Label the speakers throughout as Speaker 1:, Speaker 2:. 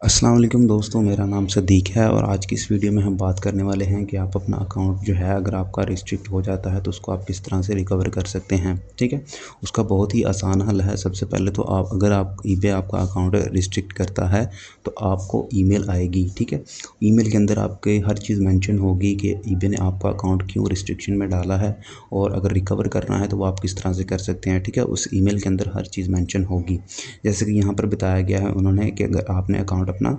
Speaker 1: अस्सलाम वालेकुम दोस्तों, मेरा नाम सदीक है और आज की इस वीडियो में हम बात करने वाले हैं कि आप अपना अकाउंट जो है अगर आपका रिस्ट्रिक्ट हो जाता है तो उसको आप किस तरह से रिकवर कर सकते हैं। ठीक है, उसका बहुत ही आसान हल है। सबसे पहले तो अगर आप ईबे आपका अकाउंट रिस्ट्रिक्ट करता है तो आपको ईमेल आएगी। ठीक है, ईमेल के अंदर आपके हर चीज़ मेंशन होगी कि ईबे ने आपका अकाउंट क्यों रिस्ट्रिक्शन में डाला है और अगर रिकवर करना है तो वो आप किस तरह से कर सकते हैं। ठीक है, उस ईमेल के अंदर हर चीज़ मेंशन होगी। जैसे कि यहाँ पर बताया गया है उन्होंने कि अगर आपने अकाउंट अपना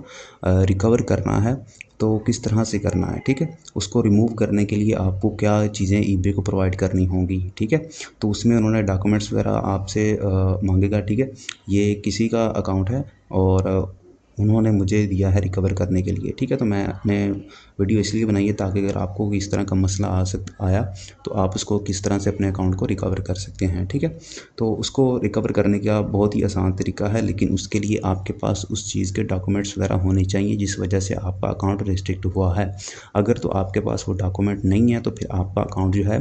Speaker 1: रिकवर करना है तो किस तरह से करना है। ठीक है, उसको रिमूव करने के लिए आपको क्या चीज़ें ईबे को प्रोवाइड करनी होंगी। ठीक है, तो उसमें उन्होंने डॉक्यूमेंट्स वगैरह आपसे मांगेगा। ठीक है, ये किसी का अकाउंट है और उन्होंने मुझे दिया है रिकवर करने के लिए। ठीक है, तो मैंने वीडियो इसलिए बनाई है ताकि अगर आपको इस तरह का मसला आया तो आप उसको किस तरह से अपने अकाउंट को रिकवर कर सकते हैं। ठीक है, तो उसको रिकवर करने का बहुत ही आसान तरीका है, लेकिन उसके लिए आपके पास उस चीज़ के डॉक्यूमेंट्स वगैरह होने चाहिए जिस वजह से आपका अकाउंट रिस्ट्रिक्ट हुआ है। अगर तो आपके पास वो डॉक्यूमेंट नहीं है तो फिर आपका अकाउंट जो है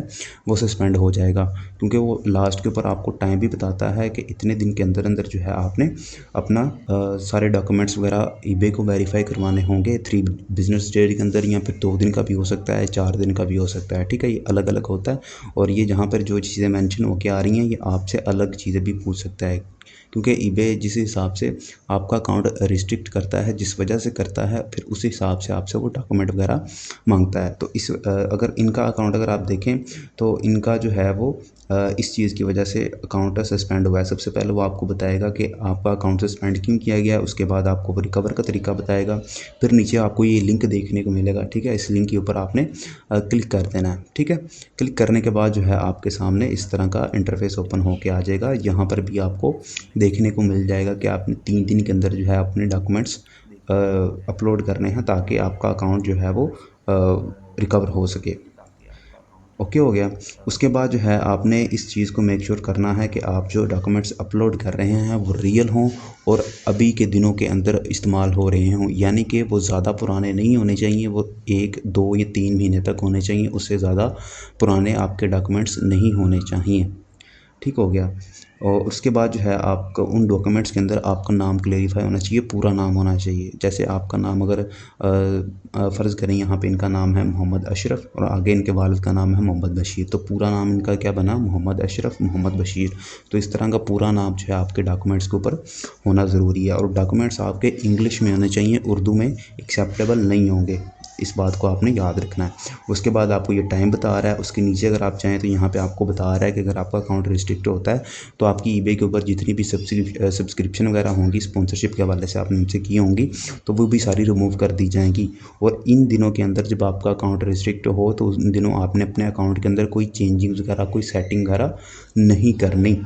Speaker 1: वो सस्पेंड हो जाएगा, क्योंकि वो लास्ट के ऊपर आपको टाइम भी बताता है कि इतने दिन के अंदर अंदर जो है आपने अपना सारे डॉक्यूमेंट्स वगैरह ईबे को वेरीफाई करवाने होंगे 3 बिजनेस डे के अंदर, या फिर 2 दिन का भी हो सकता है, 4 दिन का भी हो सकता है। ठीक है, ये अलग अलग होता है और ये जहाँ पर जो चीज़ें मेंशन होके आ रही हैं ये आपसे अलग चीज़ें भी पूछ सकता है, क्योंकि ईबे जिस हिसाब से आपका अकाउंट रिस्ट्रिक्ट करता है, जिस वजह से करता है, फिर उस हिसाब से आपसे वो डॉक्यूमेंट वगैरह मांगता है। तो अगर इनका अकाउंट अगर आप देखें तो इनका जो है वो इस चीज़ की वजह से अकाउंट सस्पेंड हुआ है। सबसे पहले वो आपको बताएगा कि आपका अकाउंट सस्पेंड क्यों किया गया है, उसके बाद आपको वो रिकवर का तरीका बताएगा। फिर नीचे आपको ये लिंक देखने को मिलेगा। ठीक है, इस लिंक के ऊपर आपने क्लिक कर देना है। ठीक है, क्लिक करने के बाद जो है आपके सामने इस तरह का इंटरफेस ओपन होके आ जाएगा। यहाँ पर भी आपको देखने को मिल जाएगा कि आपने 3 दिन के अंदर जो है अपने डॉक्यूमेंट्स अपलोड करने हैं ताकि आपका अकाउंट जो है वो रिकवर हो सके। ओके हो गया। उसके बाद जो है आपने इस चीज़ को मेक श्योर करना है कि आप जो डॉक्यूमेंट्स अपलोड कर रहे हैं वो रियल हों और अभी के दिनों के अंदर इस्तेमाल हो रहे हों, यानी कि वो ज़्यादा पुराने नहीं होने चाहिए, वो 1 2 या 3 महीने तक होने चाहिए, उससे ज़्यादा पुराने आपके डॉक्यूमेंट्स नहीं होने चाहिए। ठीक हो गया। और उसके बाद जो है आपका उन डॉक्यूमेंट्स के अंदर आपका नाम क्लेरिफाई होना चाहिए, पूरा नाम होना चाहिए। जैसे आपका नाम अगर फ़र्ज़ करें यहाँ पे इनका नाम है मोहम्मद अशरफ और आगे इनके वालिद का नाम है मोहम्मद बशीर, तो पूरा नाम इनका क्या बना, मोहम्मद अशरफ मोहम्मद बशीर। तो इस तरह का पूरा नाम जो है आपके डॉक्यूमेंट्स के ऊपर होना ज़रूरी है और डॉक्यूमेंट्स आपके इंग्लिश में होने चाहिए, उर्दू में एक्सेप्टेबल नहीं होंगे। इस बात को आपने याद रखना है। उसके बाद आपको ये टाइम बता रहा है, उसके नीचे अगर आप चाहें तो यहाँ पे आपको बता रहा है कि अगर आपका अकाउंट रिस्ट्रिक्ट होता है तो आपकी ईबे के ऊपर जितनी भी सब्सक्रिप्शन वगैरह होंगी स्पॉन्सरशिप के हवाले से आपने उनसे की होंगी तो वो भी सारी रिमूव कर दी जाएंगी। और इन दिनों के अंदर जब आपका अकाउंट रिस्ट्रिक्ट हो तो उन दिनों आपने अपने अकाउंट के अंदर कोई चेंजिंग वगैरह कोई सेटिंग वगैरह नहीं करनी,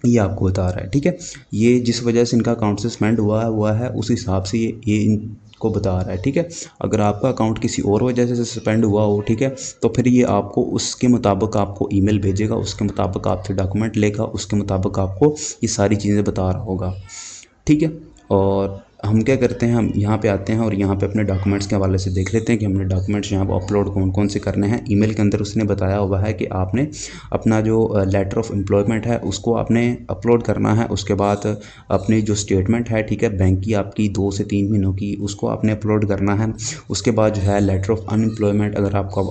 Speaker 1: ये आपको बता रहा है। ठीक है, ये जिस वजह से इनका अकाउंट सस्पेंड हुआ है उस हिसाब से ये इनको बता रहा है। ठीक है, अगर आपका अकाउंट किसी और वजह से सस्पेंड हुआ हो, ठीक है, तो फिर ये आपको उसके मुताबिक आपको ईमेल भेजेगा, उसके मुताबिक आपसे डॉक्यूमेंट लेगा, उसके मुताबिक आपको ये सारी चीज़ें बता रहा होगा। ठीक है, और हम क्या करते हैं, हम यहाँ पे आते हैं और यहाँ पे अपने डॉक्यूमेंट्स के हवाले से देख लेते हैं कि हमने डॉक्यूमेंट्स यहाँ पर अपलोड कौन कौन से करने हैं। ईमेल के अंदर उसने बताया हुआ है कि आपने अपना जो लेटर ऑफ एम्प्लॉयमेंट है उसको आपने अपलोड करना है। उसके बाद अपनी जो स्टेटमेंट है, ठीक है, बैंक की आपकी 2 से 3 महीनों की, उसको आपने अपलोड करना है। उसके बाद जो है लेटर ऑफ अनएम्प्लॉयमेंट, अगर आपका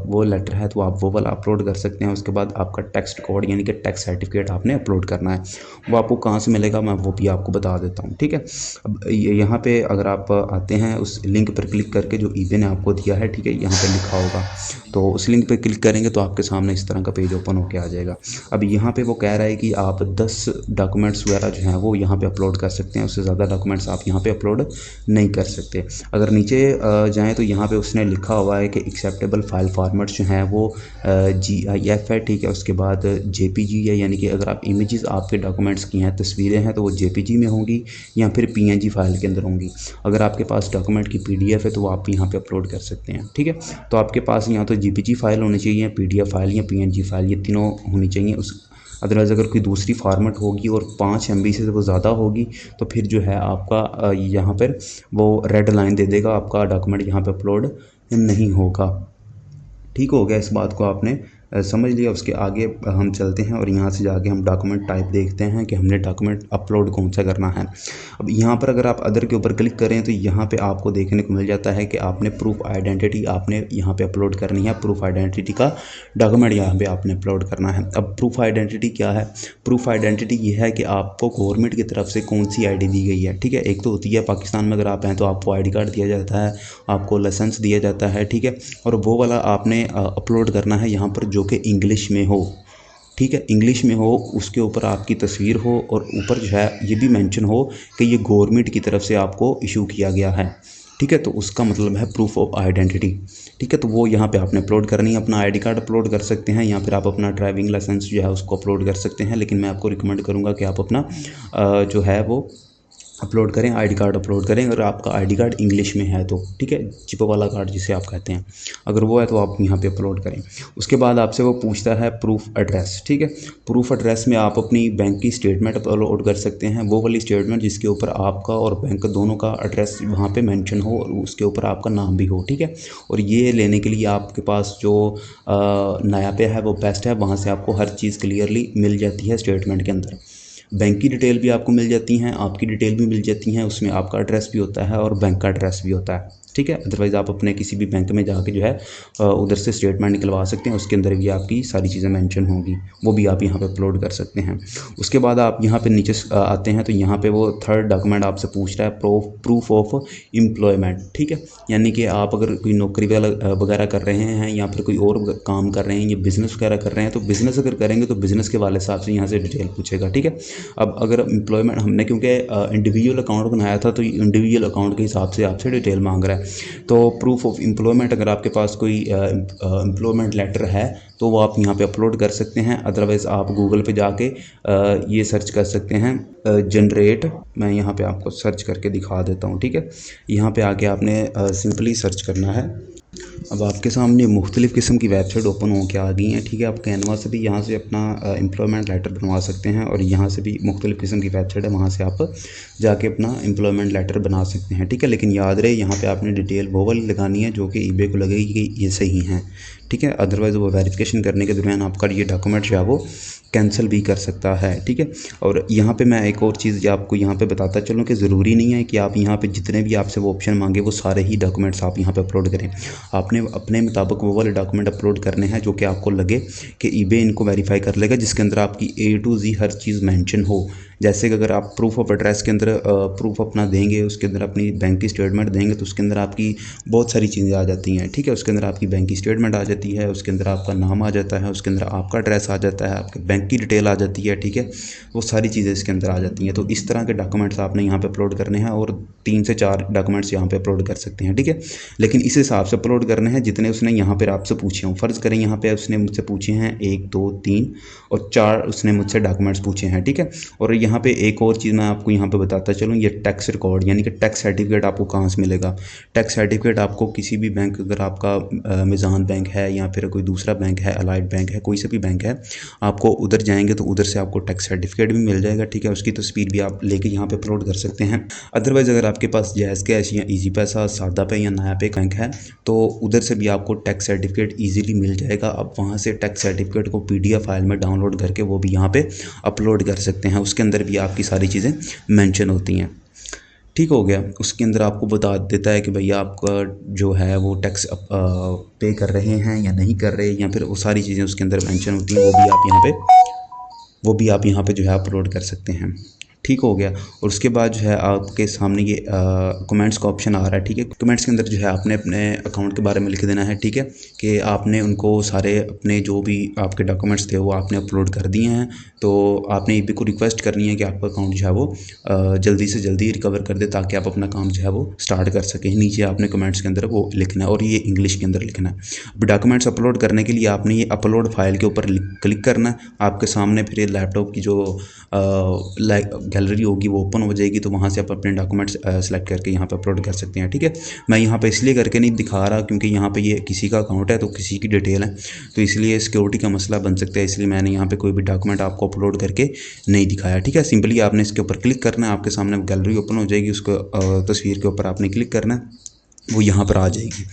Speaker 1: वो लेटर है तो आप वो वाला अपलोड कर सकते हैं। उसके बाद आपका टैक्स कोड यानी कि टैक्स सर्टिफिकेट आपने अपलोड करना है। वो आपको कहाँ से मिलेगा मैं वो भी आपको बता देता हूँ। ठीक है, अब यहाँ पे अगर आप आते हैं उस लिंक पर क्लिक करके जो ईबे ने आपको दिया है, ठीक है, यहाँ पे लिखा होगा, तो उस लिंक पे क्लिक करेंगे तो आपके सामने इस तरह का पेज ओपन होके आ जाएगा। अब यहाँ पे वो कह रहा है कि आप 10 डॉक्यूमेंट्स वगैरह जो हैं वो यहाँ पे अपलोड कर सकते हैं, उससे ज़्यादा डॉक्यूमेंट्स आप यहाँ पे अपलोड नहीं कर सकते। अगर नीचे जाएँ तो यहाँ पे उसने लिखा हुआ है कि एक्सेप्टेबल फाइल फॉर्मेट्स जो हैं वो GIF है, ठीक है, उसके बाद JPG है, यानी कि अगर आप इमेजेस आपके डॉक्यूमेंट्स की हैं, तस्वीरें हैं, तो वो JPG में होंगी या फिर PNG फाइल के अंदर होंगी। अगर आपके पास डॉक्यूमेंट की PDF है तो वो आप यहाँ पे अपलोड कर सकते हैं। ठीक है, तो आपके पास या तो JPG फाइल होनी चाहिए, PDF फाइल या PNG फाइल, ये तीनों होनी चाहिए। उस अदरवाइज़ अगर कोई दूसरी फॉर्मेट होगी और 5 MB से वो ज़्यादा होगी तो फिर जो है आपका यहाँ पर वो रेड लाइन दे देगा, आपका डॉक्यूमेंट यहाँ पे अपलोड नहीं होगा। ठीक हो गया, इस बात को आपने समझ लिया। उसके आगे हम चलते हैं और यहाँ से जाके हम डॉक्यूमेंट टाइप देखते हैं कि हमने डॉक्यूमेंट अपलोड कौन सा करना है। अब यहाँ पर अगर आप अदर के ऊपर क्लिक करें तो यहाँ पे आपको देखने को मिल जाता है कि आपने प्रूफ आइडेंटिटी आपने यहाँ पे अपलोड करनी है। प्रूफ आइडेंटिटी का डॉक्यूमेंट यहाँ पे आपने अपलोड करना है। अब प्रूफ आइडेंटिटी क्या है? प्रूफ आइडेंटिटी ये है कि आपको गवर्नमेंट की तरफ से कौन सी ID दी गई है, ठीक है। एक तो होती है पाकिस्तान में अगर आप हैं तो आपको ID कार्ड दिया जाता है, आपको लाइसेंस दिया जाता है, ठीक है। और वो वाला आपने अपलोड करना है यहाँ पर जो कि इंग्लिश में हो, ठीक है, इंग्लिश में हो। उसके ऊपर आपकी तस्वीर हो और ऊपर जो है ये भी मेंशन हो कि ये गवर्नमेंट की तरफ से आपको इशू किया गया है, ठीक है। तो उसका मतलब है प्रूफ ऑफ आइडेंटिटी, ठीक है। तो वो यहाँ पे आपने अपलोड करनी है। अपना ID कार्ड अपलोड कर सकते हैं या फिर आप अपना ड्राइविंग लाइसेंस जो है उसको अपलोड कर सकते हैं, लेकिन मैं आपको रिकमेंड करूँगा कि आप अपना जो है वो अपलोड करें, ID कार्ड अपलोड करें। अगर आपका ID कार्ड इंग्लिश में है तो, ठीक है, चिप वाला कार्ड जिसे आप कहते हैं, अगर वो है तो आप यहाँ पे अपलोड करें। उसके बाद आपसे वो पूछता है प्रूफ एड्रेस, ठीक है। प्रूफ एड्रेस में आप अपनी बैंक की स्टेटमेंट अपलोड कर सकते हैं, वो वाली स्टेटमेंट जिसके ऊपर आपका और बैंक दोनों का एड्रेस वहाँ पे मेंशन हो और उसके ऊपर आपका नाम भी हो, ठीक है। और ये लेने के लिए आपके पास जो नया पे है वो बेस्ट है, वहाँ से आपको हर चीज़ क्लियरली मिल जाती है स्टेटमेंट के अंदर। बैंक की डिटेल भी आपको मिल जाती हैं, आपकी डिटेल भी मिल जाती हैं, उसमें आपका एड्रेस भी होता है और बैंक का एड्रेस भी होता है, ठीक है। अदरवाइज़ आप अपने किसी भी बैंक में जाके जो है उधर से स्टेटमेंट निकलवा सकते हैं, उसके अंदर भी आपकी सारी चीज़ें मेंशन होंगी, वो भी आप यहाँ पे अपलोड कर सकते हैं। उसके बाद आप यहाँ पे नीचे आते हैं तो यहाँ पे वो थर्ड डॉक्यूमेंट आपसे पूछ रहा है प्रूफ ऑफ एम्प्लॉयमेंट, ठीक है। यानी कि आप अगर कोई नौकरी वगैरह कर रहे हैं या फिर कोई और काम कर रहे हैं या बिज़नेस वगैरह कर रहे हैं, तो बिज़नेस अगर करेंगे तो बिज़नेस के वाले हिसाब से यहाँ से डिटेल पूछेगा, ठीक है। अब अगर एम्प्लॉयमेंट हमने क्योंकि इंडिविजुअल अकाउंट बनाया था तो इंडिविजुअल अकाउंट के हिसाब से आपसे डिटेल मांग रहा है। तो प्रूफ ऑफ एम्प्लॉयमेंट अगर आपके पास कोई एम्प्लॉयमेंट लेटर है तो वो आप यहाँ पे अपलोड कर सकते हैं। अदरवाइज़ आप गूगल पे जाके ये सर्च कर सकते हैं जनरेट, मैं यहाँ पे आपको सर्च करके दिखा देता हूँ, ठीक है। यहाँ पे आके आपने सिंपली सर्च करना है। अब आपके सामने मुख्तलिफ़ किस्म की वेबसाइट ओपन हो के आ गई हैं, ठीक है। आप कैनवा से भी यहाँ से अपना एम्प्लॉयमेंट लेटर बनवा सकते हैं और यहाँ से भी मुख्तलिफ़ किस्म की वेबसाइट है, वहाँ से आप जाके अपना एम्प्लॉयमेंट लेटर बना सकते हैं, ठीक है। लेकिन याद रहे यहाँ पे आपने डिटेल वो वाली लगानी है जो कि eBay को लगेगी कि ये सही हैं, ठीक है। अदरवाइज़ वो वेरिफिकेशन करने के दौरान आपका ये डॉक्यूमेंट जो है वो कैंसिल भी कर सकता है, ठीक है। और यहाँ पे मैं एक और चीज़ आपको यहाँ पे बताता चलूँ कि ज़रूरी नहीं है कि आप यहाँ पे जितने भी आपसे वो ऑप्शन मांगे वो सारे ही डॉक्यूमेंट्स आप यहाँ पे अपलोड करें। आपने अपने मुताबिक वो वाले डॉक्यूमेंट अपलोड करने हैं जो कि आपको लगे कि eBay इनको वेरीफाई कर लेगा, जिसके अंदर आपकी A to Z her cheese mention हो। जैसे कि अगर आप प्रूफ ऑफ एड्रेस के अंदर प्रूफ अपना देंगे, उसके अंदर अपनी बैंक की स्टेटमेंट देंगे तो उसके अंदर आपकी बहुत सारी चीज़ें आ जाती हैं, ठीक है। उसके अंदर आपकी बैंक की स्टेटमेंट आ जाती है, उसके अंदर आपका नाम आ जाता है, उसके अंदर आपका एड्रेस आ जाता है, आपके बैंक की डिटेल आ जाती है, ठीक है। वो सारी चीज़ें इसके अंदर आ जाती हैं। तो इस तरह के डॉक्यूमेंट्स आपने यहाँ पे अपलोड करने हैं और 3 से 4 डॉक्यूमेंट्स यहाँ पे अपलोड कर सकते हैं, ठीक है। लेकिन इस हिसाब से अपलोड करने हैं जितने उसने यहाँ पर आपसे पूछे हों। फ़र्ज़ करें यहाँ पे उसने मुझसे पूछे हैं 1 2 3 और 4 उसने मुझसे डॉक्यूमेंट्स पूछे हैं, ठीक है। और यहाँ पे एक और चीज़ मैं आपको यहाँ पे बताता चलूँ, ये टैक्स रिकॉर्ड यानी कि टैक्स सर्टिफिकेट आपको कहाँ से मिलेगा। टैक्स सर्टिफिकेट आपको किसी भी बैंक, अगर आपका मिज़ान बैंक है या फिर कोई दूसरा बैंक है, अलाइड बैंक है, कोई सा भी बैंक है, आपको उधर जाएंगे तो उधर से आपको टैक्स सर्टिफिकेट भी मिल जाएगा, ठीक है। उसकी तस्वीर भी आप लेके यहाँ पे अपलोड कर सकते हैं। अदरवाइज़ अगर आपके पास जैज़ कैश या ईजी पैसा, सादा पे या नया पे बैंक है तो उधर से भी आपको टैक्स सर्टिफिकेट ईजीली मिल जाएगा। आप वहाँ से टैक्स सर्टिफिकेट को PDF फाइल में डाउनलोड करके वो भी यहाँ पे अपलोड कर सकते हैं। उसके अंदर भी आपकी सारी चीज़ें मेंशन होती हैं, ठीक हो गया। उसके अंदर आपको बता देता है कि भैया आपका जो है वो टैक्स पे कर रहे हैं या नहीं कर रहे, या फिर वो सारी चीज़ें उसके अंदर मेंशन होती हैं, वो भी आप यहाँ पे जो है अपलोड कर सकते हैं, ठीक हो गया। और उसके बाद जो है आपके सामने ये कमेंट्स का ऑप्शन आ रहा है, ठीक है। कमेंट्स के अंदर जो है आपने अपने अकाउंट के बारे में लिख देना है, ठीक है, कि आपने उनको सारे अपने जो भी आपके डॉक्यूमेंट्स थे वो आपने अपलोड कर दिए हैं। तो आपने eBay को रिक्वेस्ट करनी है कि आपका अकाउंट जो है वो जल्दी से जल्दी रिकवर कर दे ताकि आप अपना काम जो है वो स्टार्ट कर सकें। नीचे आपने कमेंट्स के अंदर वो लिखना है और ये इंग्लिश के अंदर लिखना है। अब डॉक्यूमेंट्स अपलोड करने के लिए आपने ये अपलोड फाइल के ऊपर क्लिक करना है। आपके सामने फिर ये लैपटॉप की जो गैलरी होगी वो ओपन हो जाएगी, तो वहाँ से आप अपने डॉक्यूमेंट्स सेलेक्ट करके यहाँ पे अपलोड कर सकते हैं, ठीक है। मैं यहाँ पे इसलिए करके नहीं दिखा रहा क्योंकि यहाँ पे ये किसी का अकाउंट है तो किसी की डिटेल है, तो इसलिए सिक्योरिटी का मसला बन सकता है, इसलिए मैंने यहाँ पे कोई भी डॉक्यूमेंट आपको अपलोड करके नहीं दिखाया, ठीक है। सिंपली आपने इसके ऊपर क्लिक करना है, आपके सामने गैलरी ओपन हो जाएगी, उसको तस्वीर के ऊपर आपने क्लिक करना है, वो यहाँ पर आ जाएगी,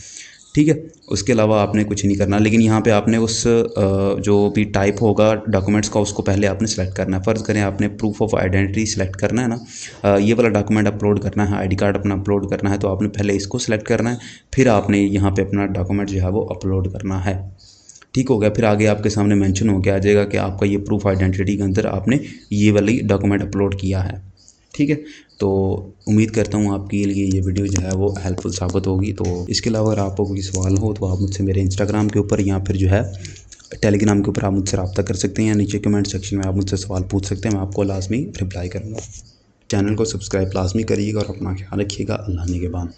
Speaker 1: ठीक है। उसके अलावा आपने कुछ नहीं करना, लेकिन यहाँ पे आपने उस जो भी टाइप होगा डॉक्यूमेंट्स का उसको पहले आपने सेलेक्ट करना है। फ़र्ज़ करें आपने प्रूफ ऑफ आइडेंटिटी सेलेक्ट करना है ना, ये वाला डॉक्यूमेंट अपलोड करना है, आईडी कार्ड अपना अपलोड करना है, तो आपने पहले इसको सेलेक्ट करना है, फिर आपने यहाँ पे अपना डॉक्यूमेंट जो है वो अपलोड करना है। ठीक हो गया। फिर आगे आपके सामने मेंशन हो के आ जाएगा कि आपका ये प्रूफ आइडेंटिटी के अंदर आपने ये वाली डॉक्यूमेंट अपलोड किया है। ठीक है। तो उम्मीद करता हूँ आपके लिए ये वीडियो जो है वो हेल्पफुल साबित होगी। तो इसके अलावा अगर आपको कोई सवाल हो तो आप मुझसे मेरे इंस्टाग्राम के ऊपर या फिर जो है टेलीग्राम के ऊपर आप मुझसे रब्ता कर सकते हैं, या नीचे कमेंट सेक्शन में आप मुझसे सवाल पूछ सकते हैं, मैं आपको लाजमी रिप्लाई करूँगा। चैनल को सब्सक्राइब लाजमी करिएगा और अपना ख्याल रखिएगा। अल्लाह ने के बाद।